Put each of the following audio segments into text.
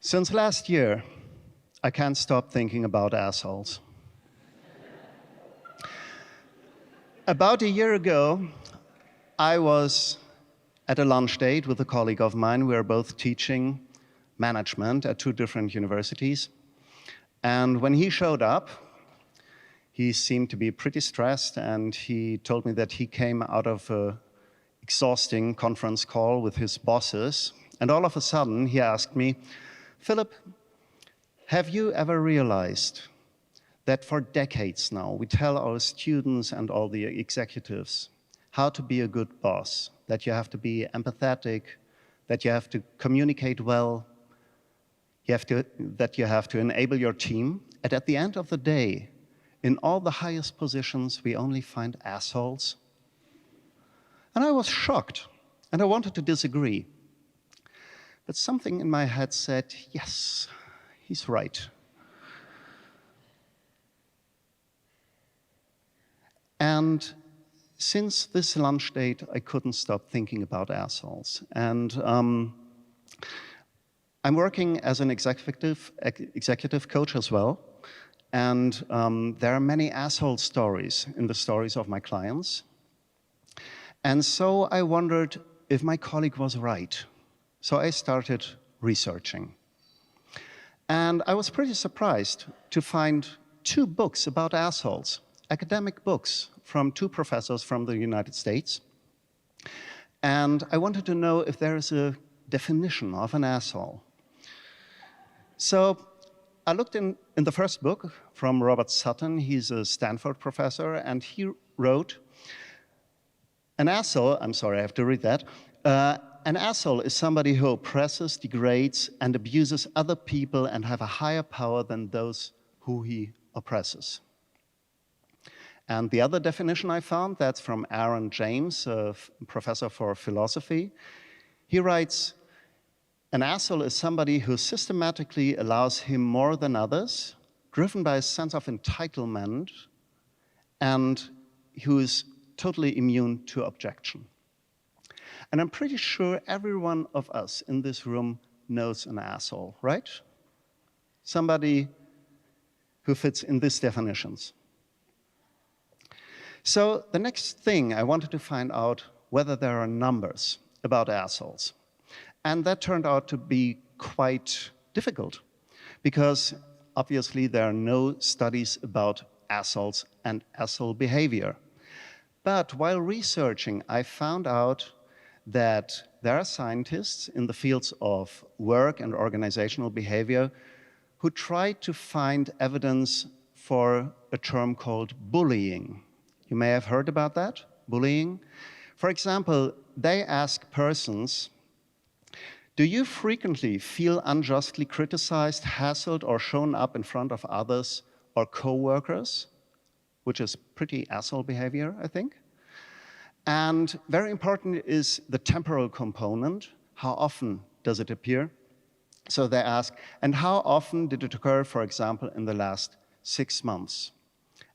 Since last year, I can't stop thinking about assholes. About a year ago, I was at a lunch date with a colleague of mine. We were both teaching management at two different universities. And when he showed up, he seemed to be pretty stressed, and he told me that he came out of an exhausting conference call with his bosses. And all of a sudden, he asked me, "Philipp, have you ever realized that for decades now, we tell our students and all the executives how to be a good boss, that you have to be empathetic, that you have to communicate well, that you have to enable your team, and at the end of the day, in all the highest positions, we only find assholes?" And I was shocked, and I wanted to disagree. But something in my head said, yes, he's right. And since this lunch date, I couldn't stop thinking about assholes. And I'm working as an executive coach as well. And there are many asshole stories in the stories of my clients. And so I wondered if my colleague was right. So I started researching. And I was pretty surprised to find two books about assholes, academic books from two professors from the United States. And I wanted to know if there is a definition of an asshole. So I looked in the first book from Robert Sutton. He's a Stanford professor, and he wrote, "An asshole," I'm sorry, I have to read that, "an asshole is somebody who oppresses, degrades, and abuses other people and have a higher power than those who he oppresses." And the other definition I found, that's from Aaron James, a professor for philosophy. He writes, "An asshole is somebody who systematically allows him more than others, driven by a sense of entitlement, and who is totally immune to objection." And I'm pretty sure every one of us in this room knows an asshole, right? Somebody who fits in these definitions. So the next thing, I wanted to find out whether there are numbers about assholes. And that turned out to be quite difficult, because obviously there are no studies about assholes and asshole behavior. But while researching, I found out that there are scientists in the fields of work and organizational behavior who try to find evidence for a term called bullying. You may have heard about that, bullying. For example, they ask persons, "Do you frequently feel unjustly criticized, hassled, or shown up in front of others or co-workers?" Which is pretty asshole behavior, I think. And very important is the temporal component. How often does it appear? So they ask, and how often did it occur, for example, in the last 6 months?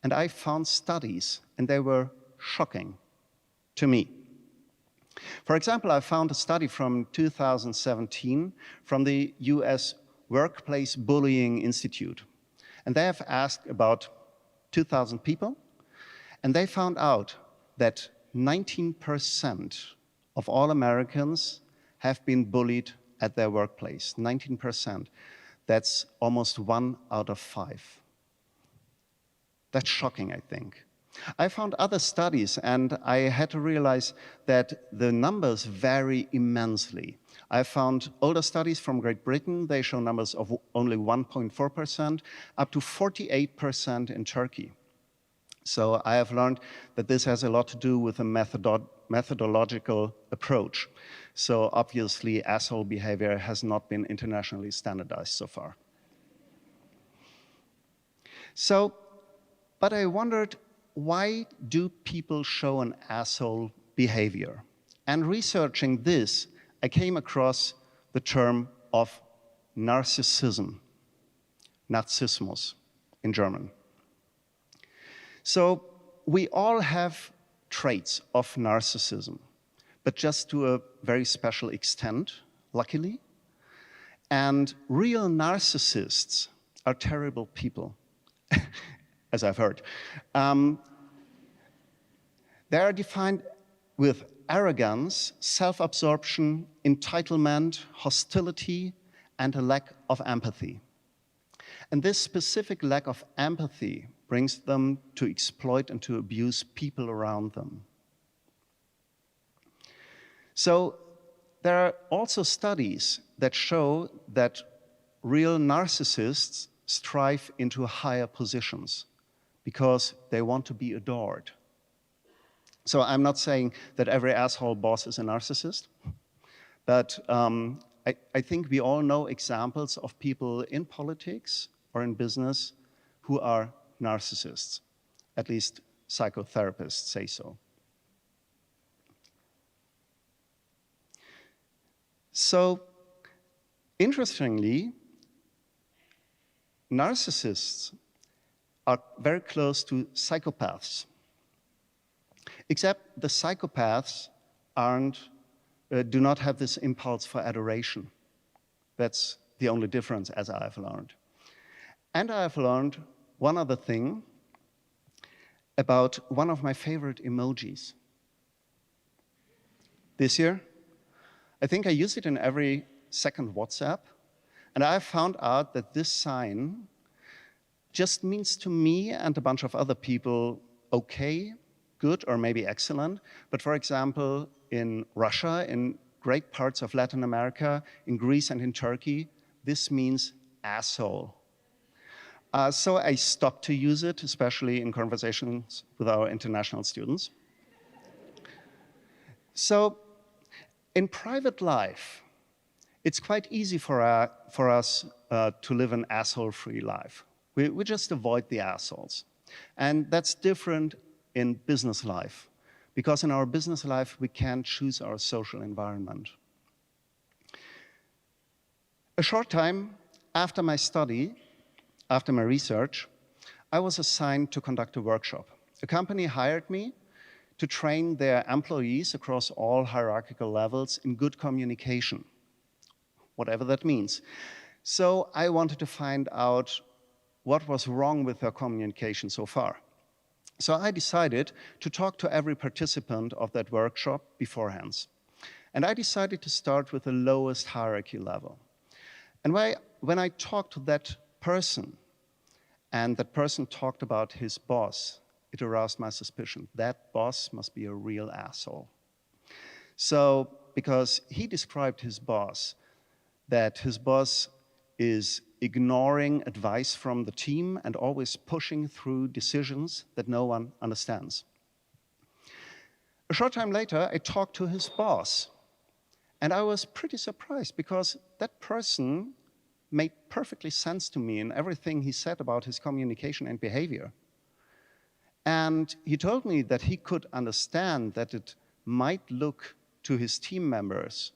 And I found studies, and they were shocking to me. For example, I found a study from 2017 from the US Workplace Bullying Institute. And they have asked about 2,000 people, and they found out that 19% of all Americans have been bullied at their workplace. 19%. That's almost 1 out of 5. That's shocking, I think. I found other studies, and I had to realize that the numbers vary immensely. I found older studies from Great Britain. They show numbers of only 1.4%, up to 48% in Turkey. So I have learned that this has a lot to do with a methodological approach. So obviously, asshole behavior has not been internationally standardized so far. But I wondered, why do people show an asshole behavior? And researching this, I came across the term of narcissism, Narzissmus in German. So we all have traits of narcissism, but just to a very special extent, luckily. And real narcissists are terrible people, as I've heard. They are defined with arrogance, self-absorption, entitlement, hostility, and a lack of empathy. And this specific lack of empathy brings them to exploit and to abuse people around them. So there are also studies that show that real narcissists strive into higher positions because they want to be adored. So I'm not saying that every asshole boss is a narcissist, but I think we all know examples of people in politics or in business who are narcissists. At least psychotherapists say so. So, interestingly, narcissists are very close to psychopaths. Except the psychopaths do not have this impulse for adoration. That's the only difference, as I've learned. And I've learned one other thing about one of my favorite emojis. This year, I think I use it in every second WhatsApp, and I found out that this sign just means to me and a bunch of other people, okay, good, or maybe excellent. But for example, in Russia, in great parts of Latin America, in Greece and in Turkey, this means asshole. So I stopped to use it, especially in conversations with our international students. So in private life, it's quite easy for us to live an asshole-free life. We just avoid the assholes. And that's different in business life, because in our business life, we can't choose our social environment. A short time after my study, after my research, I was assigned to conduct a workshop. A company hired me to train their employees across all hierarchical levels in good communication, whatever that means. So I wanted to find out what was wrong with their communication so far. So I decided to talk to every participant of that workshop beforehand. And I decided to start with the lowest hierarchy level. And when I talked to that person, and that person talked about his boss, it aroused my suspicion. That boss must be a real asshole. So, because he described his boss, that his boss is ignoring advice from the team and always pushing through decisions that no one understands. A short time later, I talked to his boss, and I was pretty surprised because that person made perfectly sense to me in everything he said about his communication and behavior. And he told me that he could understand that it might look to his team members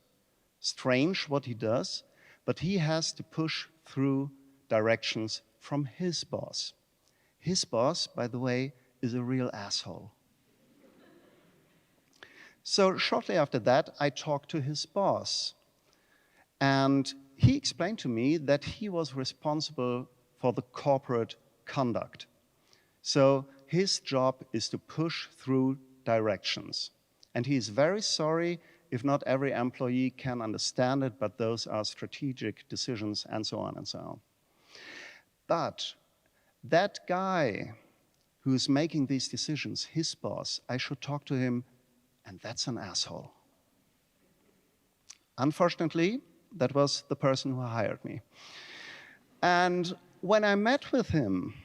strange what he does, but he has to push through directions from his boss. His boss, by the way, is a real asshole. So shortly after that, I talked to his boss. And he explained to me that he was responsible for the corporate conduct. So his job is to push through directions. And he is very sorry if not every employee can understand it, but those are strategic decisions and so on and so on. But that guy who's making these decisions, his boss, I should talk to him, and that's an asshole. Unfortunately, that was the person who hired me. And when I met with him,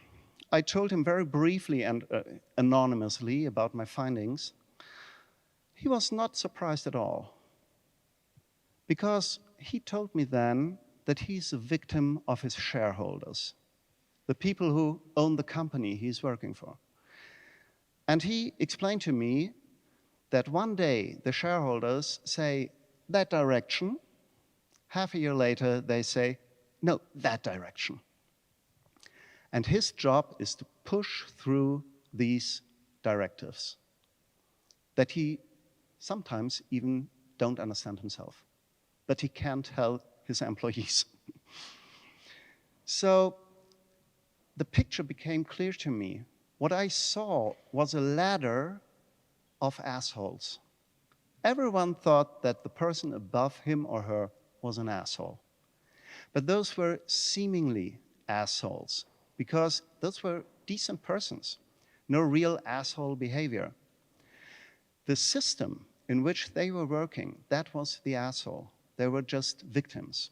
I told him very briefly and anonymously about my findings. He was not surprised at all, because he told me then that he's a victim of his shareholders, the people who own the company he's working for. And he explained to me that one day the shareholders say, that direction. Half a year later, they say, no, that direction. And his job is to push through these directives that he sometimes even don't understand himself, but he can't help his employees. So the picture became clear to me. What I saw was a ladder of assholes. Everyone thought that the person above him or her was an asshole. But those were seemingly assholes because those were decent persons, no real asshole behavior. The system in which they were working, that was the asshole. They were just victims.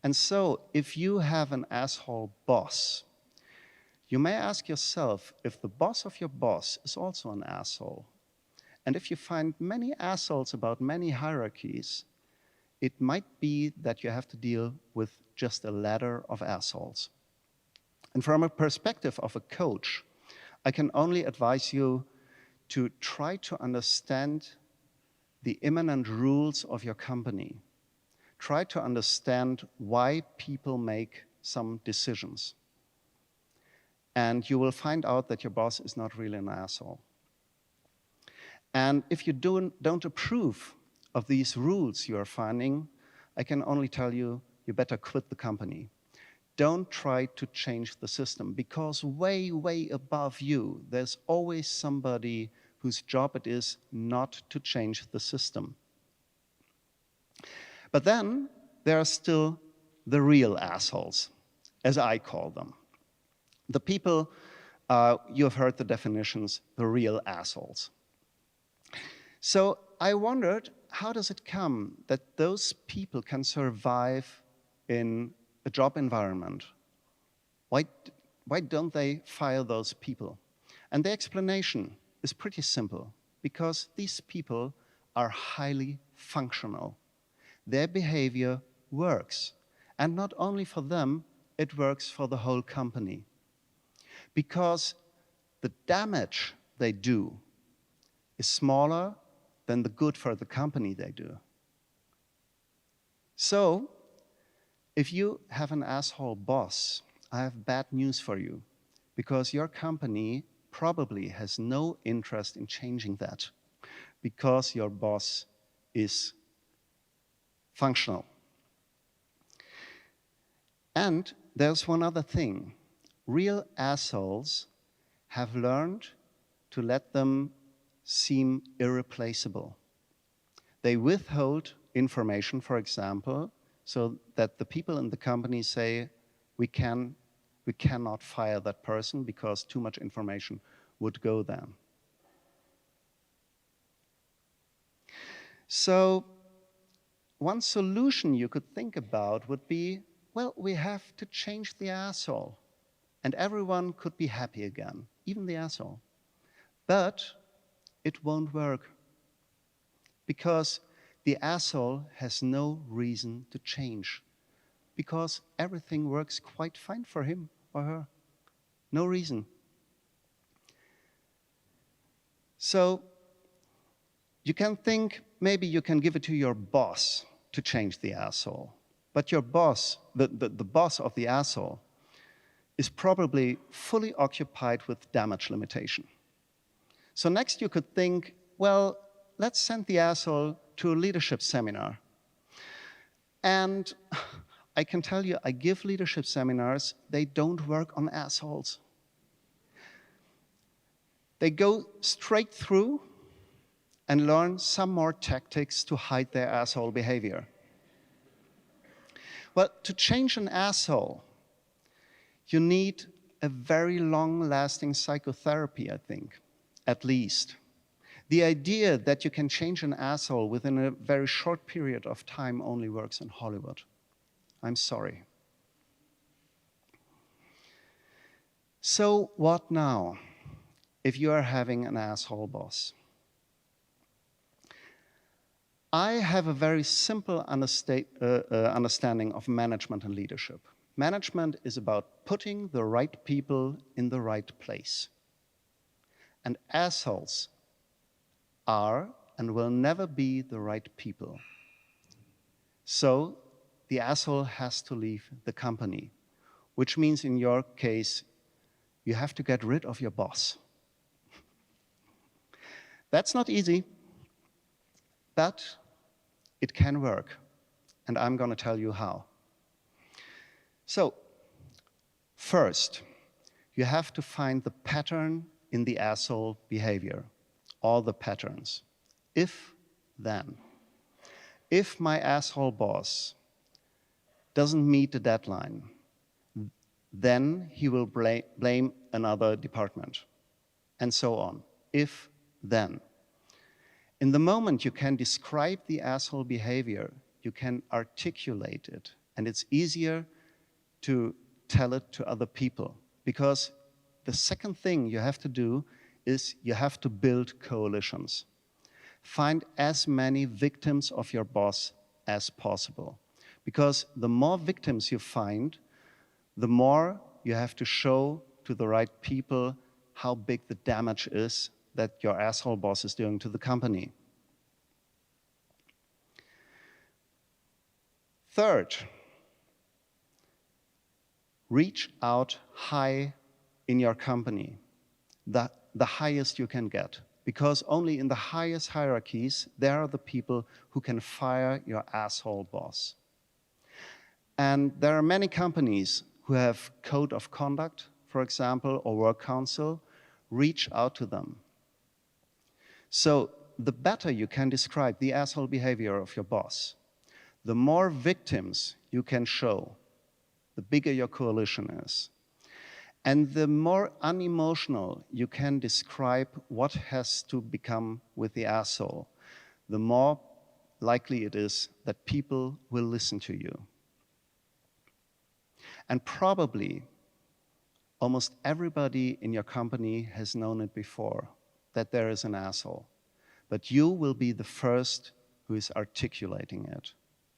And so if you have an asshole boss, you may ask yourself if the boss of your boss is also an asshole. And if you find many assholes about many hierarchies, it might be that you have to deal with just a ladder of assholes. And from a perspective of a coach, I can only advise you to try to understand the immanent rules of your company. Try to understand why people make some decisions. And you will find out that your boss is not really an asshole. And if you don't approve of these rules you are finding, I can only tell you, you better quit the company. Don't try to change the system, because way, way above you, there's always somebody whose job it is not to change the system. But then there are still the real assholes, as I call them. The people, you have heard the definitions, the real assholes. So I wondered, how does it come that those people can survive in a job environment? Why don't they fire those people? And the explanation is pretty simple, because these people are highly functional. Their behavior works. And not only for them, it works for the whole company. Because the damage they do is smaller than the good for the company they do. So, if you have an asshole boss, I have bad news for you, because your company probably has no interest in changing that, because your boss is functional. And there's one other thing. Real assholes have learned to let them seem irreplaceable. They withhold information, for example, so that the people in the company say, we cannot fire that person because too much information would go then. So one solution you could think about would be, well, we have to change the asshole, and everyone could be happy again, even the asshole. But it won't work, because the asshole has no reason to change, because everything works quite fine for him or her. No reason. So you can think maybe you can give it to your boss to change the asshole. But your boss, the boss of the asshole, is probably fully occupied with damage limitation. So next you could think, well, let's send the asshole to a leadership seminar. And I can tell you, I give leadership seminars, they don't work on assholes. They go straight through and learn some more tactics to hide their asshole behavior. Well, to change an asshole, you need a very long-lasting psychotherapy, I think, at least. The idea that you can change an asshole within a very short period of time only works in Hollywood. I'm sorry. So what now if you are having an asshole boss? I have a very simple understanding of management and leadership. Management is about putting the right people in the right place. And assholes are and will never be the right people. So the asshole has to leave the company, which means in your case, you have to get rid of your boss. That's not easy, but it can work, and I'm going to tell you how. So, first, you have to find the pattern in the asshole behavior, all the patterns. If, then. If my asshole boss doesn't meet the deadline, then he will blame another department, and so on. If, then. In the moment you can describe the asshole behavior, you can articulate it, and it's easier to tell it to other people. Because the second thing you have to do is you have to build coalitions. Find as many victims of your boss as possible. Because the more victims you find, the more you have to show to the right people how big the damage is that your asshole boss is doing to the company. Third, reach out high in your company, the highest you can get, because only in the highest hierarchies, there are the people who can fire your asshole boss. And there are many companies who have code of conduct, for example, or work council. Reach out to them. So the better you can describe the asshole behavior of your boss, the more victims you can show, the bigger your coalition is. And the more unemotional you can describe what has to become with the asshole, the more likely it is that people will listen to you. And probably almost everybody in your company has known it before, that there is an asshole. But you will be the first who is articulating it.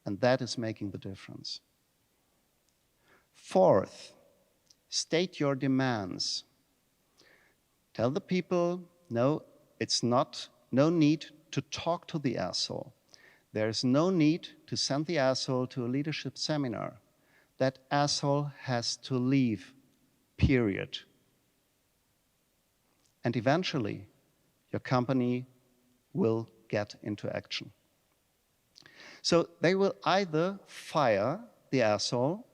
And that is making the difference. Fourth, state your demands. Tell the people, no, no need to talk to the asshole. There's no need to send the asshole to a leadership seminar. That asshole has to leave, period. And eventually, your company will get into action. So they will either fire the asshole,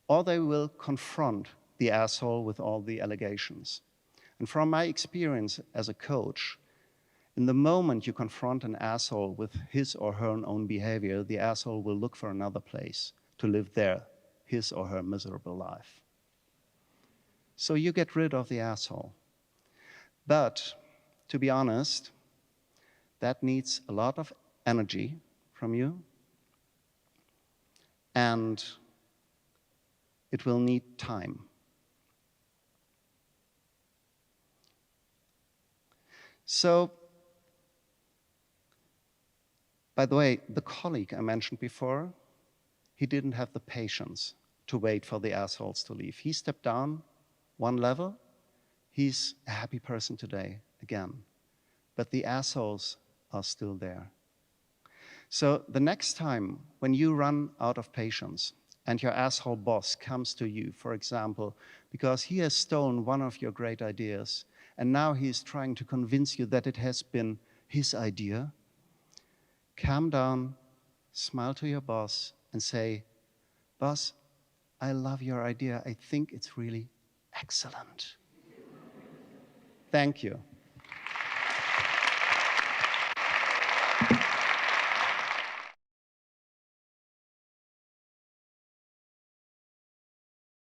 or they will confront the asshole with all the allegations. And from my experience as a coach, in the moment you confront an asshole with his or her own behavior, the asshole will look for another place to live his or her miserable life. So you get rid of the asshole. But to be honest, that needs a lot of energy from you, and it will need time. So, by the way, the colleague I mentioned before, he didn't have the patience to wait for the assholes to leave. He stepped down one level. He's a happy person today, again. But the assholes are still there. So the next time when you run out of patience and your asshole boss comes to you, for example, because he has stolen one of your great ideas, and now he's trying to convince you that it has been his idea, calm down, smile to your boss, and say, "Boss, I love your idea. I think it's really excellent." Thank you.